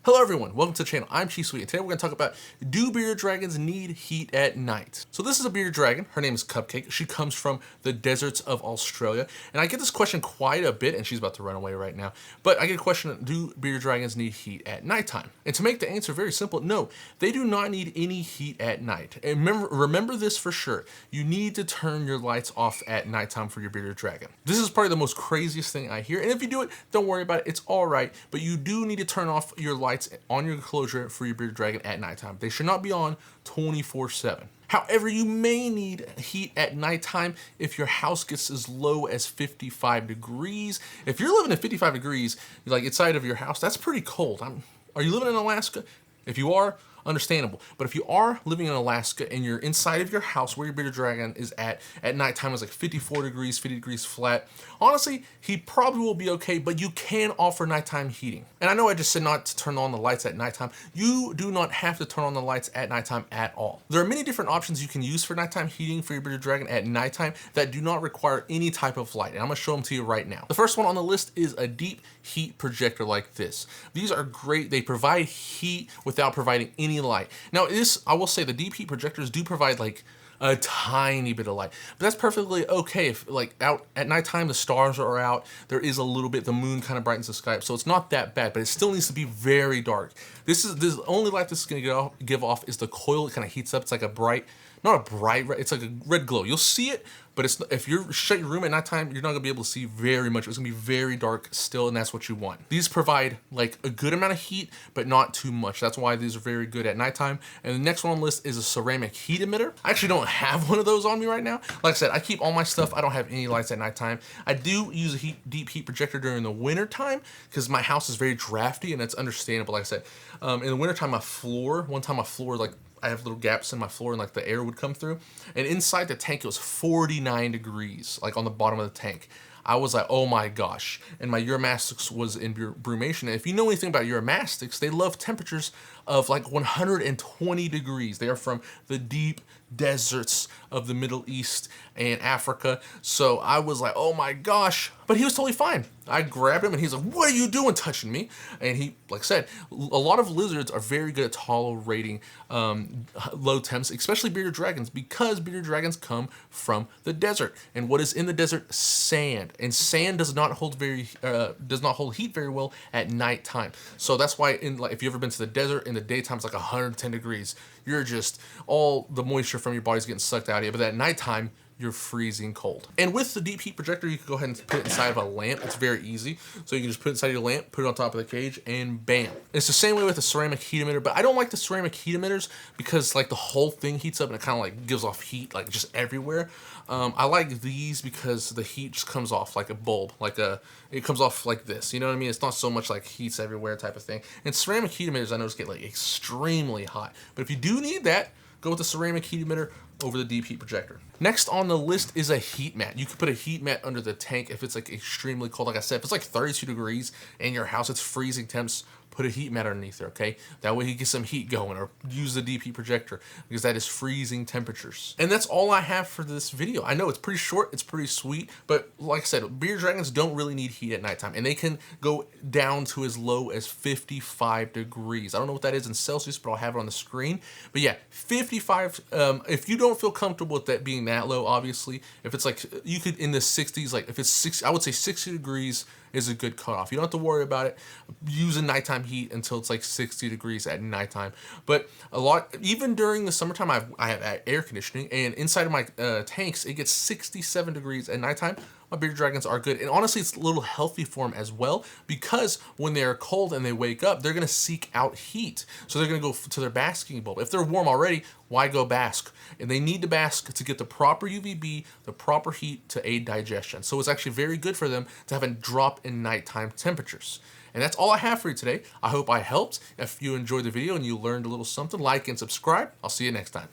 Hello everyone, welcome to the channel. I'm Chi Sweet, and today we're going to talk about, do bearded dragons need heat at night? So this is a bearded dragon. Her name is Cupcake. She comes from the deserts of Australia. And I get this question quite a bit, and she's about to run away right now. But I get a question, do bearded dragons need heat at nighttime? And to make the answer very simple, no, they do not need any heat at night. And remember this for sure. You need to turn your lights off at nighttime for your bearded dragon. This is probably the most craziest thing I hear. And if you do it, don't worry about it. It's all right. But you do need to turn off your lights on your enclosure for your bearded dragon at nighttime. They should not be on 24/7. However, you may need heat at nighttime if your house gets as low as 55 degrees. If you're living at 55 degrees, like inside of your house, that's pretty cold. Are you living in Alaska? If you are, understandable. But if you are living in Alaska and you're inside of your house where your bearded dragon is at nighttime, is like 54 degrees, 50 degrees flat, honestly, he probably will be okay, but you can offer nighttime heating. And I know I just said not to turn on the lights at nighttime. You do not have to turn on the lights at nighttime at all. There are many different options you can use for nighttime heating for your bearded dragon at nighttime that do not require any type of light. And I'm gonna show them to you right now. The first one on the list is a deep heat projector like this. These are great. They provide heat without providing any light. Now I will say the deep heat projectors do provide like a tiny bit of light, but that's perfectly okay if like out at nighttime the stars are out, there is a little bit, the moon kind of brightens the sky up, so it's not that bad, but it still needs to be very dark. This only light this is going to give off is the coil. It kind of heats up. It's like a bright, not a bright red, it's like a red glow. You'll see it, but it's, if you shut your room at nighttime, you're not gonna be able to see very much. It's gonna be very dark still, and that's what you want. These provide like a good amount of heat, but not too much. That's why these are very good at nighttime. And the next one on the list is a ceramic heat emitter. I actually don't have one of those on me right now. Like I said, I keep all my stuff. I don't have any lights at nighttime. I do use a deep heat projector during the winter time because my house is very drafty, and that's understandable. Like I said, in the wintertime, one time my floor, like I have little gaps in my floor and like the air would come through, and inside the tank it was 49 degrees, like on the bottom of the tank. I was like, oh my gosh. And my Uromastics was in brumation. And if you know anything about Uromastics, they love temperatures of like 120 degrees. They are from the deep deserts of the Middle East and Africa. So I was like, oh my gosh. But he was totally fine. I grabbed him and he's like, what are you doing touching me? And he, like I said, a lot of lizards are very good at tolerating low temps, especially bearded dragons, because bearded dragons come from the desert. And what is in the desert? Sand. And sand does not hold heat very well at nighttime. So that's why if you've ever been to the desert, in the daytime it's like 110 degrees. You're just, all the moisture from your body's getting sucked out of you. But at nighttime, you're freezing cold. And with the deep heat projector, you can go ahead and put it inside of a lamp. It's very easy. So you can just put it inside your lamp, put it on top of the cage, and bam. It's the same way with the ceramic heat emitter, but I don't like the ceramic heat emitters because like the whole thing heats up and it kind of like gives off heat like just everywhere. I like these because the heat just comes off like a bulb, it comes off like this, you know what I mean? It's not so much like heats everywhere type of thing. And ceramic heat emitters I notice get like extremely hot. But if you do need that, go with the ceramic heat emitter over the deep heat projector. Next on the list is a heat mat. You can put a heat mat under the tank if it's like extremely cold. Like I said, if it's like 32 degrees in your house, it's freezing temps, put a heat mat underneath there, okay? That way you get some heat going, or use the deep heat projector because that is freezing temperatures. And that's all I have for this video. I know it's pretty short, it's pretty sweet, but like I said, bearded dragons don't really need heat at nighttime, and they can go down to as low as 55 degrees. I don't know what that is in Celsius, but I'll have it on the screen. But yeah, 55, if you don't feel comfortable with that being that low, obviously, if it's like, you could in the 60s, like if it's 60, I would say 60 degrees is a good cutoff. You don't have to worry about it. Use a nighttime heat until it's like 60 degrees at nighttime. But even during the summertime, I have air conditioning, and inside of my tanks, it gets 67 degrees at nighttime. My bearded dragons are good. And honestly, it's a little healthy for them as well, because when they're cold and they wake up, they're gonna seek out heat. So they're gonna go to their basking bulb. If they're warm already, why go bask? And they need to bask to get the proper UVB, the proper heat to aid digestion. So it's actually very good for them to have a drop in nighttime temperatures. And that's all I have for you today. I hope I helped. If you enjoyed the video and you learned a little something, like and subscribe. I'll see you next time.